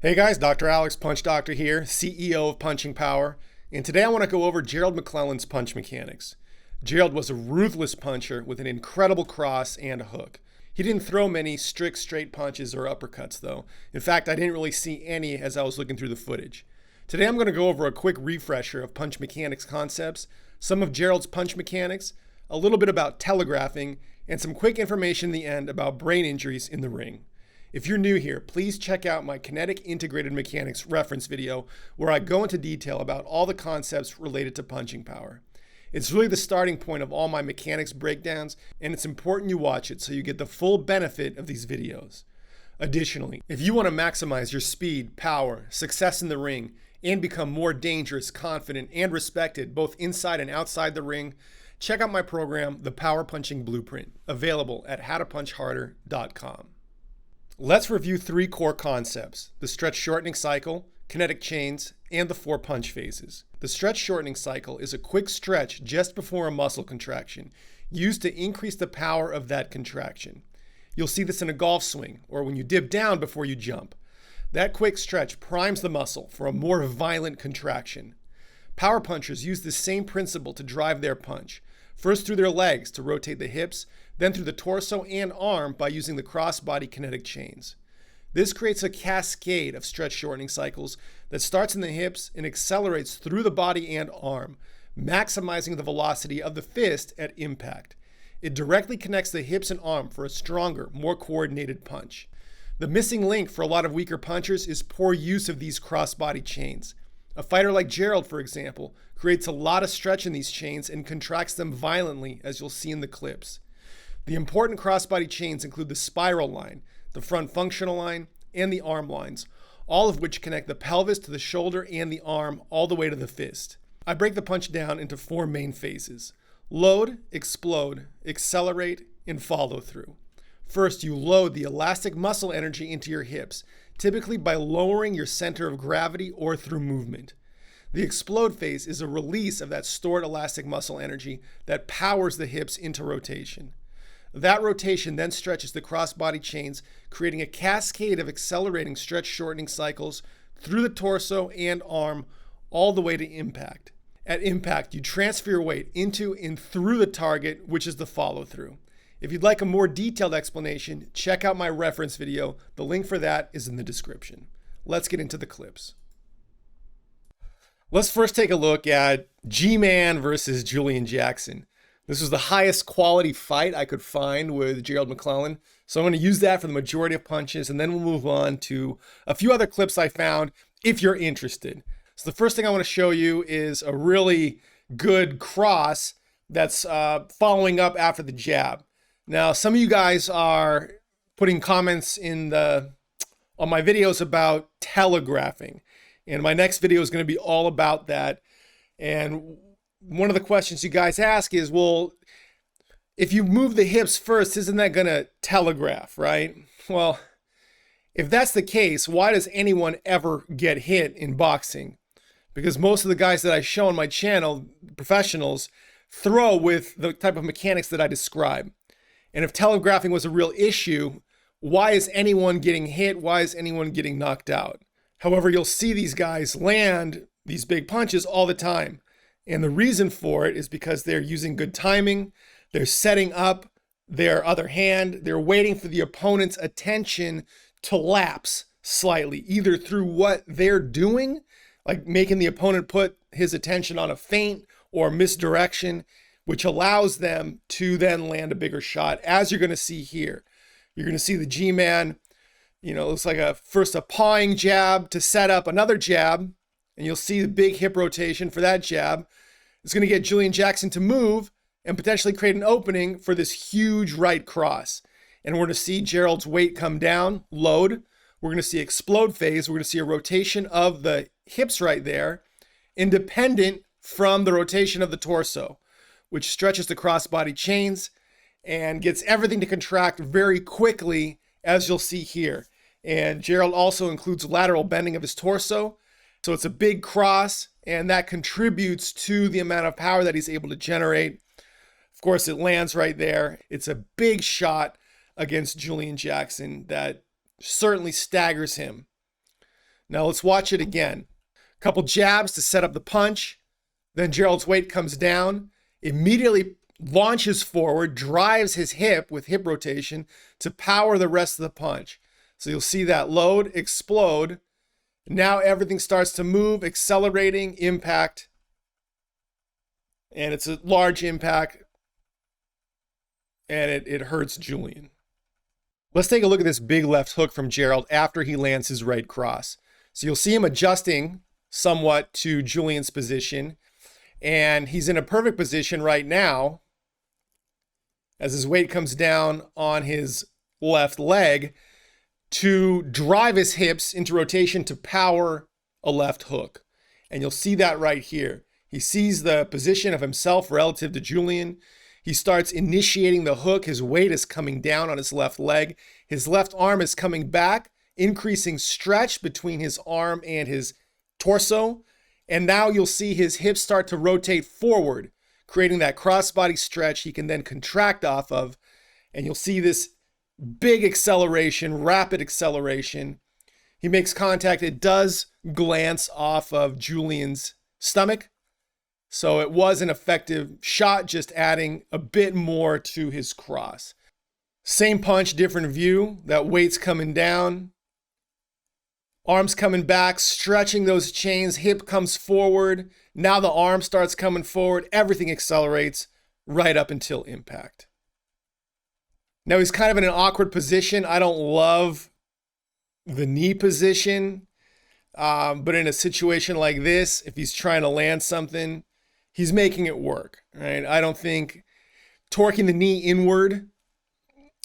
Hey guys, Dr. Alex Punch Doctor here, CEO of Punching Power, and today I want to go over Gerald McClellan's punch mechanics. Gerald was a ruthless puncher with an incredible cross and a hook. He didn't throw many strict straight punches or uppercuts though. In fact, I didn't really see any as I was looking through the footage. Today I'm going to go over a quick refresher of punch mechanics concepts, some of Gerald's punch mechanics, a little bit about telegraphing, and some quick information in the end about brain injuries in the ring. If you're new here, please check out my Kinetic integrated mechanics reference video where I go into detail about all the concepts related to punching power. It's really the starting point of all my mechanics breakdowns, and it's important you watch it so you get the full benefit of these videos. Additionally, if you want to maximize your speed, power, success in the ring, and become more dangerous, confident, and respected both inside and outside the ring, check out my program, The Power Punching Blueprint, available at howtopunchharder.com. Let's review three core concepts: the stretch shortening cycle, kinetic chains, and the 4 punch phases. The stretch shortening cycle is a quick stretch just before a muscle contraction, used to increase the power of that contraction. You'll see this in a golf swing or when you dip down before you jump. That quick stretch primes the muscle for a more violent contraction. Power punchers use the same principle to drive their punch, first through their legs to rotate the hips, then through the torso and arm by using the cross-body kinetic chains. This creates a cascade of stretch shortening cycles that starts in the hips and accelerates through the body and arm, maximizing the velocity of the fist at impact. It directly connects the hips and arm for a stronger, more coordinated punch. The missing link for a lot of weaker punchers is poor use of these cross-body chains. A fighter like Gerald, for example, creates a lot of stretch in these chains and contracts them violently, as you'll see in the clips. The important crossbody chains include the spiral line, the front functional line, and the arm lines, all of which connect the pelvis to the shoulder and the arm all the way to the fist. I break the punch down into 4 main phases: load, explode, accelerate, and follow through. First, you load the elastic muscle energy into your hips, typically by lowering your center of gravity or through movement. The explode phase is a release of that stored elastic muscle energy that powers the hips into rotation. That rotation then stretches the crossbody chains, creating a cascade of accelerating stretch shortening cycles through the torso and arm all the way to impact. At impact, you transfer your weight into and through the target, which is the follow through. If you'd like a more detailed explanation, check out my reference video. The link for that is in the description. Let's get into the clips. Let's first take a look at G-Man versus Julian Jackson. This was the highest quality fight I could find with Gerald McClellan, so I'm going to use that for the majority of punches, and then we'll move on to a few other clips I found if you're interested. So the first thing I want to show you is a really good cross that's following up after the jab. Now, some of you guys are putting comments on my videos about telegraphing, and my next video is going to be all about that. And one of the questions you guys ask is, well, if you move the hips first, isn't that going to telegraph, right? Well, if that's the case, why does anyone ever get hit in boxing? Because most of the guys that I show on my channel, professionals, throw with the type of mechanics that I describe. And if telegraphing was a real issue, why is anyone getting hit? Why is anyone getting knocked out? However, you'll see these guys land these big punches all the time. And the reason for it is because they're using good timing, they're setting up their other hand, they're waiting for the opponent's attention to lapse slightly, either through what they're doing, like making the opponent put his attention on a feint or misdirection, which allows them to then land a bigger shot, as you're going to see here. You're going to see the G-Man, looks like first a pawing jab to set up another jab, and you'll see the big hip rotation for that jab. It's going to get Julian Jackson to move and potentially create an opening for this huge right cross. And we're going to see Gerald's weight come down, load. We're going to see explode phase. We're going to see a rotation of the hips right there, independent from the rotation of the torso, which stretches the crossbody chains and gets everything to contract very quickly, as you'll see here. And Gerald also includes lateral bending of his torso. So it's a big cross, and that contributes to the amount of power that he's able to generate. Of course, it lands right there. It's a big shot against Julian Jackson that certainly staggers him. Now let's watch it again. Couple jabs to set up the punch. Then Gerald's weight comes down, immediately launches forward, drives his hip with hip rotation to power the rest of the punch. So you'll see that load, explode. Now everything starts to move, accelerating, impact. And it's a large impact. And it hurts Julian. Let's take a look at this big left hook from Gerald after he lands his right cross. So you'll see him adjusting somewhat to Julian's position. And he's in a perfect position right now as his weight comes down on his left leg to drive his hips into rotation to power a left hook. And you'll see that right here. He sees the position of himself relative to Julian. He starts initiating the hook. His weight is coming down on his left leg. His left arm is coming back, increasing stretch between his arm and his torso. And now you'll see his hips start to rotate forward, creating that crossbody stretch he can then contract off of. And you'll see this big acceleration, rapid acceleration. He makes contact. It does glance off of Julian's stomach. So it was an effective shot, just adding a bit more to his cross. Same punch, different view. That weight's coming down. Arms coming back, stretching those chains. Hip comes forward. Now the arm starts coming forward. Everything accelerates right up until impact. Now he's kind of in an awkward position. I don't love the knee position. But in a situation like this, if he's trying to land something, he's making it work, right? I don't think torquing the knee inward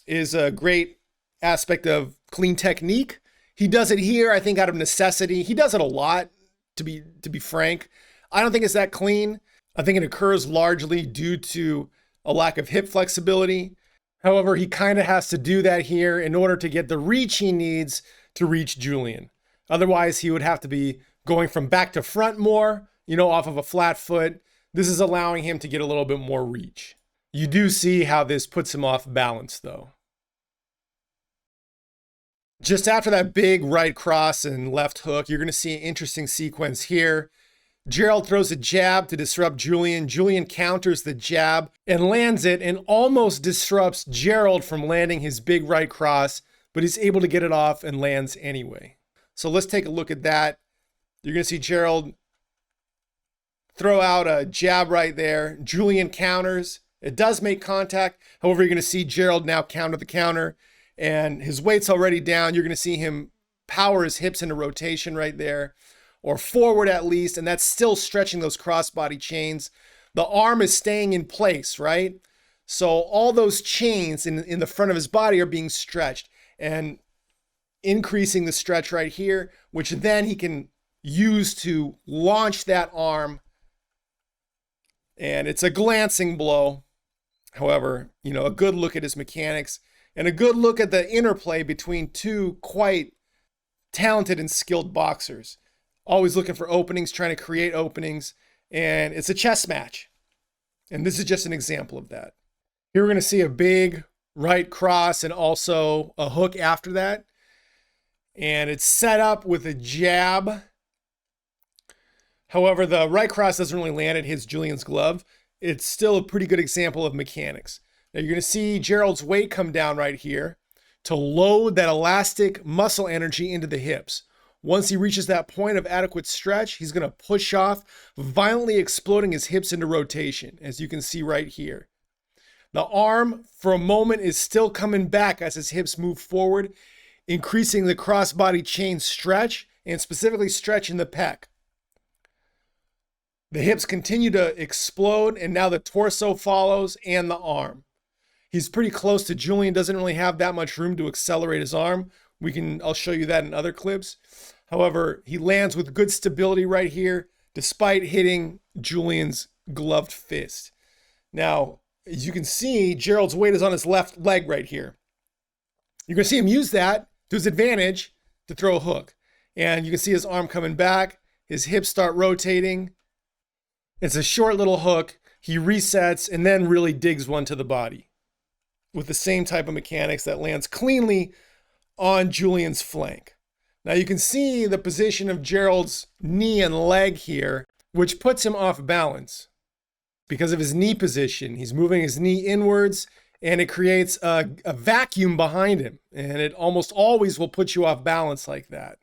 is a great aspect of clean technique. He does it here, I think, out of necessity. He does it a lot, to be frank. I don't think it's that clean. I think it occurs largely due to a lack of hip flexibility. However, he kind of has to do that here in order to get the reach he needs to reach Julian. Otherwise, he would have to be going from back to front more, off of a flat foot. This is allowing him to get a little bit more reach. You do see how this puts him off balance, though. Just after that big right cross and left hook, you're going to see an interesting sequence here. Gerald throws a jab to disrupt Julian. Julian counters the jab and lands it and almost disrupts Gerald from landing his big right cross, but he's able to get it off and lands anyway. So let's take a look at that. You're going to see Gerald throw out a jab right there. Julian counters. It does make contact. However, you're going to see Gerald now counter the counter, and his weight's already down. You're going to see him power his hips into rotation right there, or forward at least, and that's still stretching those crossbody chains. The arm is staying in place, right? So all those chains in the front of his body are being stretched and increasing the stretch right here, which then he can use to launch that arm. And it's a glancing blow. However, a good look at his mechanics and a good look at the interplay between two quite talented and skilled boxers. Always looking for openings, trying to create openings, and it's a chess match. And this is just an example of that. Here we're going to see a big right cross and also a hook after that. And it's set up with a jab. However, the right cross doesn't really land. It hits Julian's glove. It's still a pretty good example of mechanics. Now you're going to see Gerald's weight come down right here to load that elastic muscle energy into the hips. Once he reaches that point of adequate stretch, he's going to push off, violently exploding his hips into rotation, as you can see right here. The arm, for a moment, is still coming back as his hips move forward, increasing the crossbody chain stretch, and specifically stretch in the pec. The hips continue to explode, and now the torso follows and the arm. He's pretty close to Julian, doesn't really have that much room to accelerate his arm. I'll show you that in other clips. However, he lands with good stability right here, despite hitting Julian's gloved fist. Now, as you can see, Gerald's weight is on his left leg right here. You're going to see him use that to his advantage to throw a hook. And you can see his arm coming back, his hips start rotating. It's a short little hook. He resets and then really digs one to the body with the same type of mechanics that lands cleanly on Julian's flank. Now you can see the position of Gerald's knee and leg here, which puts him off balance. Because of his knee position, he's moving his knee inwards, and it creates a vacuum behind him. And it almost always will put you off balance like that.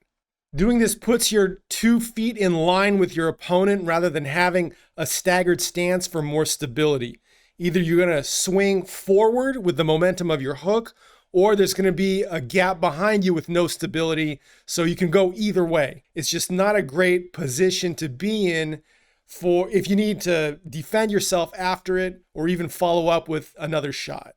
Doing this puts your 2 feet in line with your opponent rather than having a staggered stance for more stability. Either you're going to swing forward with the momentum of your hook, or there's going to be a gap behind you with no stability, so you can go either way. It's just not a great position to be in for if you need to defend yourself after it or even follow up with another shot.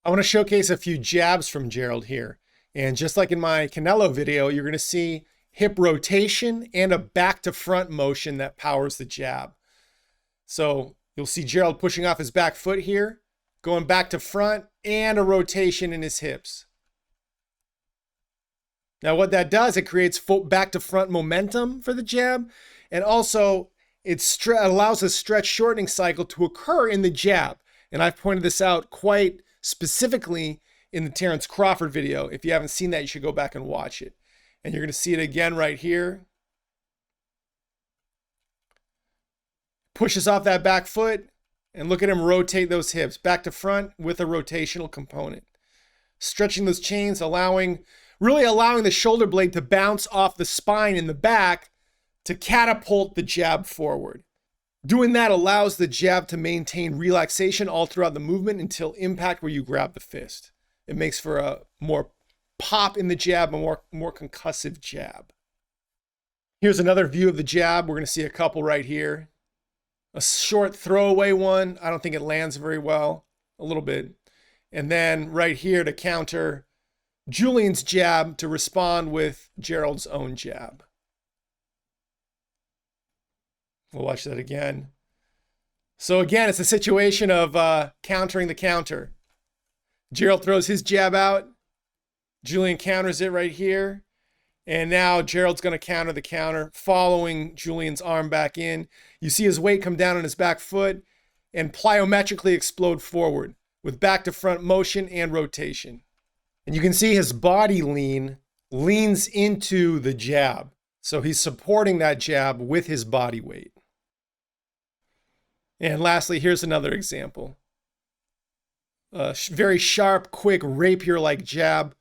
I want to showcase a few jabs from Gerald here. And just like in my Canelo video, you're going to see hip rotation and a back to front motion that powers the jab. So you'll see Gerald pushing off his back foot here, going back to front, and a rotation in his hips. Now what that does, it creates back to front momentum for the jab, and also it allows a stretch shortening cycle to occur in the jab. And I've pointed this out quite specifically in the Terrence Crawford video. If you haven't seen that, you should go back and watch it. And you're going to see it again right here. Pushes off that back foot, and look at him rotate those hips back to front with a rotational component. Stretching those chains, really allowing the shoulder blade to bounce off the spine in the back to catapult the jab forward. Doing that allows the jab to maintain relaxation all throughout the movement until impact where you grab the fist. It makes for a more pop in the jab, a more concussive jab. Here's another view of the jab. We're going to see a couple right here. A short throwaway one. I don't think it lands very well. A little bit. And then right here to counter Julian's jab to respond with Gerald's own jab. We'll watch that again. So again, it's a situation of countering the counter. Gerald throws his jab out. Julian counters it right here. And now Gerald's going to counter the counter, following Julian's arm back in. You see his weight come down on his back foot and plyometrically explode forward with back to front motion and rotation. And you can see his body leans into the jab. So he's supporting that jab with his body weight. And lastly, here's another example. A very sharp, quick, rapier-like jab.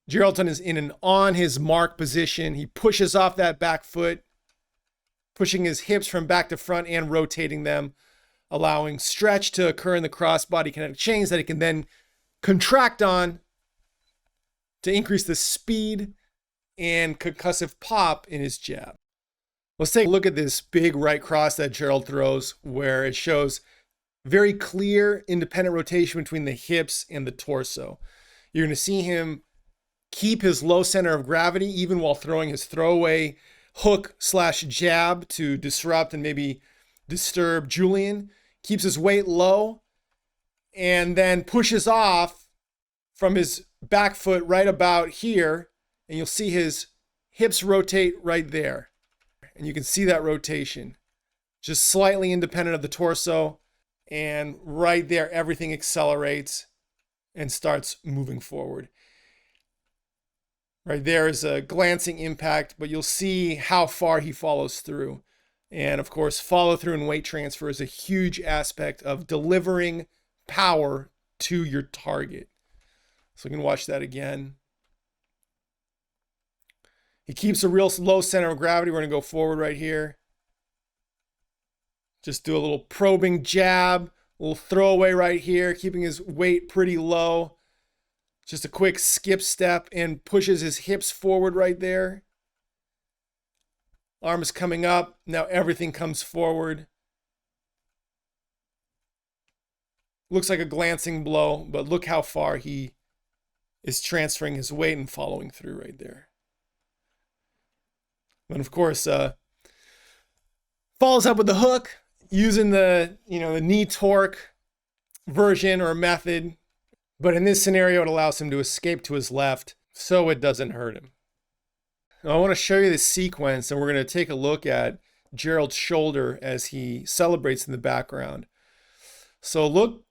Gerald is in an on his mark position. He pushes off that back foot, pushing his hips from back to front and rotating them, allowing stretch to occur in the crossbody kinetic chains that he can then contract on to increase the speed and concussive pop in his jab. Let's take a look at this big right cross that Gerald throws, where it shows very clear independent rotation between the hips and the torso. You're going to see him keep his low center of gravity even while throwing his throwaway hook / jab to disrupt and maybe disturb Julian. Keeps his weight low and then pushes off from his back foot right about here, and you'll see his hips rotate right there. And you can see that rotation, just slightly independent of the torso, and right there everything accelerates and starts moving forward. Right there is a glancing impact, but you'll see how far he follows through. And of course, follow through and weight transfer is a huge aspect of delivering power to your target. So we can watch that again. He keeps a real low center of gravity. We're going to go forward right here. Just do a little probing jab, a little throwaway right here, keeping his weight pretty low. Just a quick skip step and pushes his hips forward right there. Arm is coming up. Now everything comes forward. Looks like a glancing blow, but look how far he is transferring his weight and following through right there. And of course, follows up with the hook using the knee torque version or method. But in this scenario, it allows him to escape to his left so it doesn't hurt him. Now, I want to show you this sequence, and we're going to take a look at Gerald's shoulder as he celebrates in the background. So look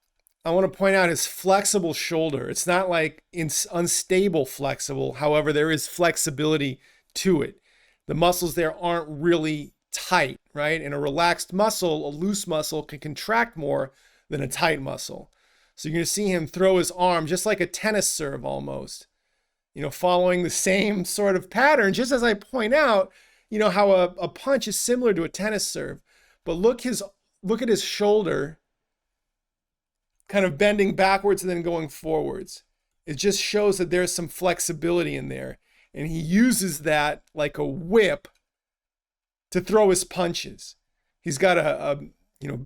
I want to point out his flexible shoulder. It's not like unstable flexible. However, there is flexibility to it. The muscles there aren't really tight, right? And a relaxed muscle, a loose muscle, can contract more than a tight muscle. So you're going to see him throw his arm just like a tennis serve almost, following the same sort of pattern. Just as I point out, how a punch is similar to a tennis serve. But look at his shoulder kind of bending backwards and then going forwards. It just shows that there's some flexibility in there. And he uses that like a whip to throw his punches. He's got a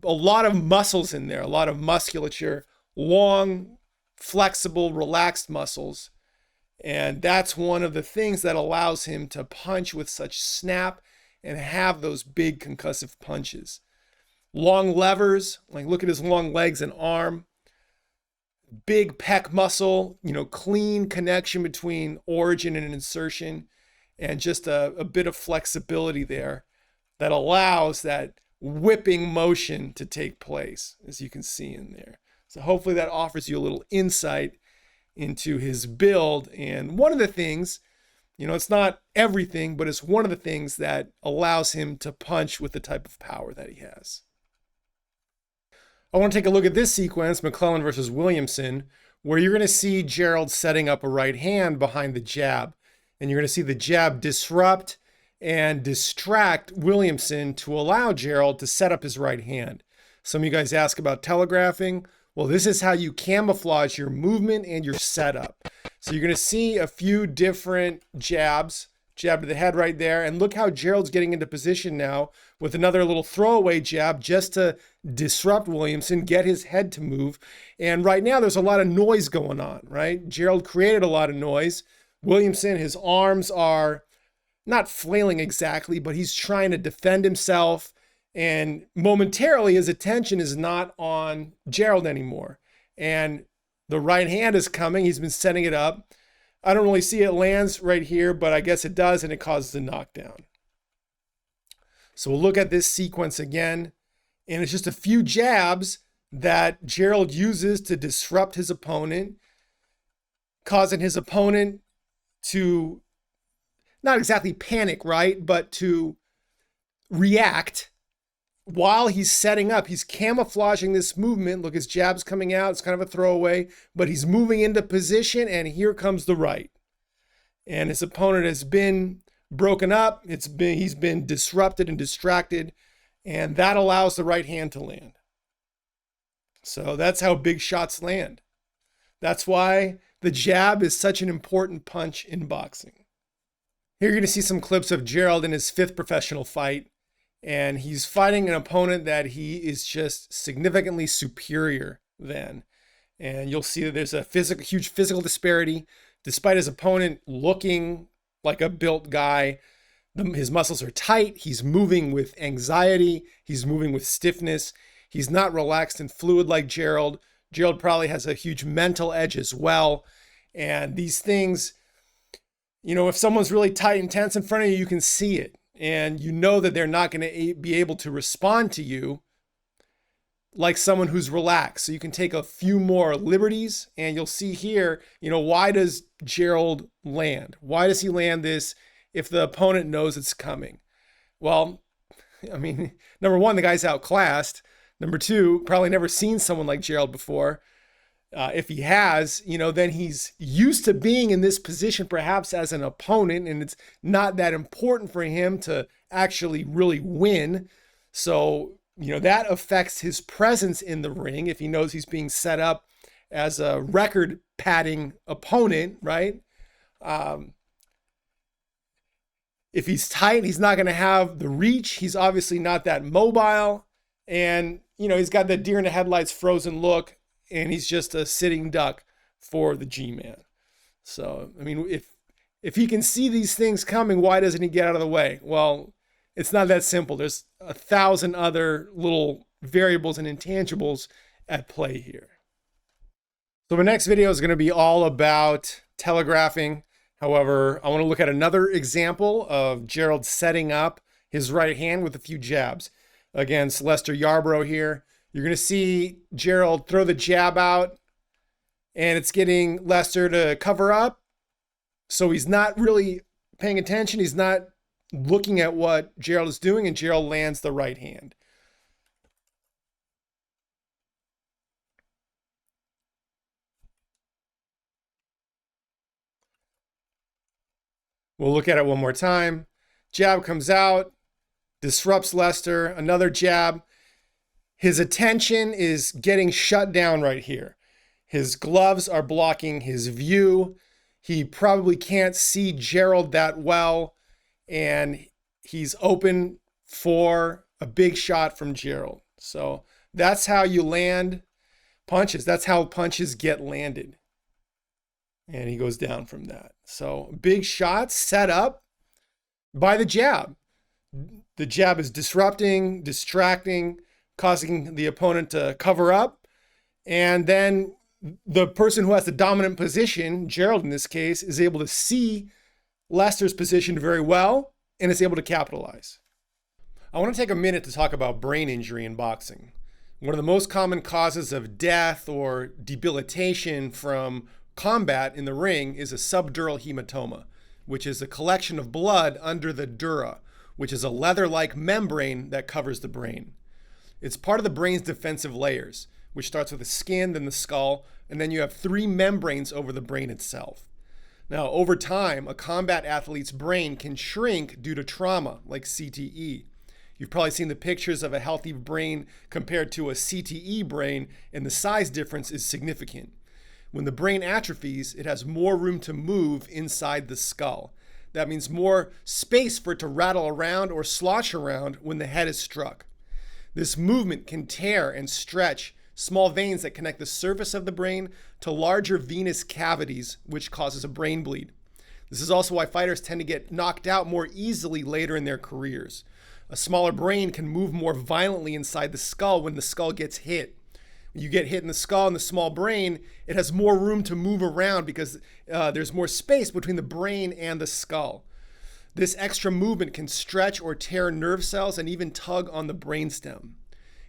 lot of muscles in there, a lot of musculature, long, flexible, relaxed muscles. And that's one of the things that allows him to punch with such snap and have those big concussive punches. Long levers, like look at his long legs and arm. Big pec muscle, clean connection between origin and insertion, and just a bit of flexibility there that allows that whipping motion to take place, as you can see in there. So hopefully that offers you a little insight into his build. And one of the things, it's not everything, but it's one of the things that allows him to punch with the type of power that he has. I want to take a look at this sequence, McClellan versus Williamson, where you're going to see Gerald setting up a right hand behind the jab. And you're going to see the jab disrupt and distract Williamson to allow Gerald to set up his right hand. Some of you guys ask about telegraphing. Well, this is how you camouflage your movement and your setup. So you're going to see a few different jabs. Jab to the head right there. And look how Gerald's getting into position now with another little throwaway jab just to disrupt Williamson, get his head to move. And right now there's a lot of noise going on, right? Gerald created a lot of noise. Williamson, his arms are not flailing exactly, but he's trying to defend himself. And momentarily his attention is not on Gerald anymore. And the right hand is coming. He's been setting it up. I don't really see it lands right here, but I guess it does, and it causes a knockdown. So we'll look at this sequence again, and it's just a few jabs that Gerald uses to disrupt his opponent, causing his opponent to not exactly panic, right, but to react while he's setting up. He's camouflaging this movement. Look, his jab's coming out. It's kind of a throwaway, but he's moving into position, and here comes the right. And his opponent has been broken up. He's been disrupted and distracted, and that allows the right hand to land. So that's how big shots land. That's why the jab is such an important punch in boxing. Here you're going to see some clips of Gerald in his 5th professional fight. And he's fighting an opponent that he is just significantly superior than. And you'll see that there's a huge physical disparity. Despite his opponent looking like a built guy, his muscles are tight. He's moving with anxiety. He's moving with stiffness. He's not relaxed and fluid like Gerald. Gerald probably has a huge mental edge as well. And these things, if someone's really tight and tense in front of you, you can see it. And you know that they're not going to be able to respond to you like someone who's relaxed. So you can take a few more liberties, and you'll see here, why does Gerald land? Why does he land this if the opponent knows it's coming? Well, number one, the guy's outclassed. Number two, probably never seen someone like Gerald before. If he has, then he's used to being in this position perhaps as an opponent, and it's not that important for him to actually really win. So, that affects his presence in the ring if he knows he's being set up as a record padding opponent, right? If he's tight, he's not going to have the reach. He's obviously not that mobile. And, he's got that deer in the headlights frozen look. And he's just a sitting duck for the G-Man. So, if he can see these things coming, why doesn't he get out of the way? Well, it's not that simple. There's 1,000 other little variables and intangibles at play here. So my next video is going to be all about telegraphing. However, I want to look at another example of Gerald setting up his right hand with a few jabs against Lester Yarbrough here. You're going to see Gerald throw the jab out, and it's getting Lester to cover up. So he's not really paying attention. He's not looking at what Gerald is doing, and Gerald lands the right hand. We'll look at it one more time. Jab comes out, disrupts Lester, another jab. His attention is getting shut down right here. His gloves are blocking his view. He probably can't see Gerald that well, and he's open for a big shot from Gerald. So that's how you land punches. That's how punches get landed. And he goes down from that. So big shots set up by the jab. The jab is disrupting, distracting, causing the opponent to cover up. And then the person who has the dominant position, Gerald in this case, is able to see Lester's position very well and is able to capitalize. I want to take a minute to talk about brain injury in boxing. One of the most common causes of death or debilitation from combat in the ring is a subdural hematoma, which is a collection of blood under the dura, which is a leather-like membrane that covers the brain. It's part of the brain's defensive layers, which starts with the skin, then the skull, and then you have 3 membranes over the brain itself. Now, over time, a combat athlete's brain can shrink due to trauma, like CTE. You've probably seen the pictures of a healthy brain compared to a CTE brain, and the size difference is significant. When the brain atrophies, it has more room to move inside the skull. That means more space for it to rattle around or slosh around when the head is struck. This movement can tear and stretch small veins that connect the surface of the brain to larger venous cavities, which causes a brain bleed. This is also why fighters tend to get knocked out more easily later in their careers. A smaller brain can move more violently inside the skull when the skull gets hit. When you get hit in the skull and the small brain, it has more room to move around because there's more space between the brain and the skull. This extra movement can stretch or tear nerve cells and even tug on the brainstem.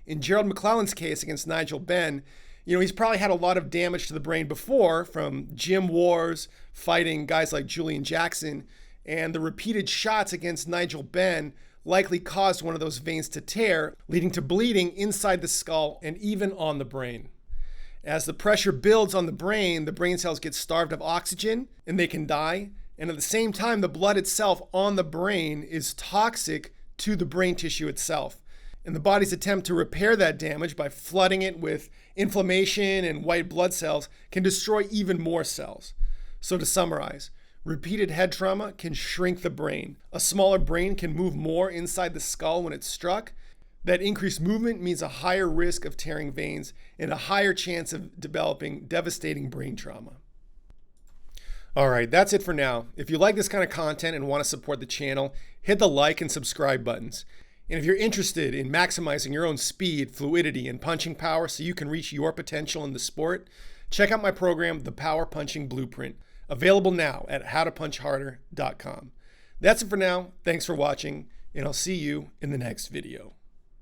In Gerald McClellan's case against Nigel Benn, he's probably had a lot of damage to the brain before from gym wars, fighting guys like Julian Jackson, and the repeated shots against Nigel Benn likely caused one of those veins to tear, leading to bleeding inside the skull and even on the brain. As the pressure builds on the brain cells get starved of oxygen and they can die. And at the same time, the blood itself on the brain is toxic to the brain tissue itself. And the body's attempt to repair that damage by flooding it with inflammation and white blood cells can destroy even more cells. So to summarize, repeated head trauma can shrink the brain. A smaller brain can move more inside the skull when it's struck. That increased movement means a higher risk of tearing veins and a higher chance of developing devastating brain trauma. All right, that's it for now. If you like this kind of content and want to support the channel, hit the like and subscribe buttons. And if you're interested in maximizing your own speed, fluidity, and punching power so you can reach your potential in the sport, check out my program, The Power Punching Blueprint, available now at howtopunchharder.com. That's it for now. Thanks for watching, and I'll see you in the next video.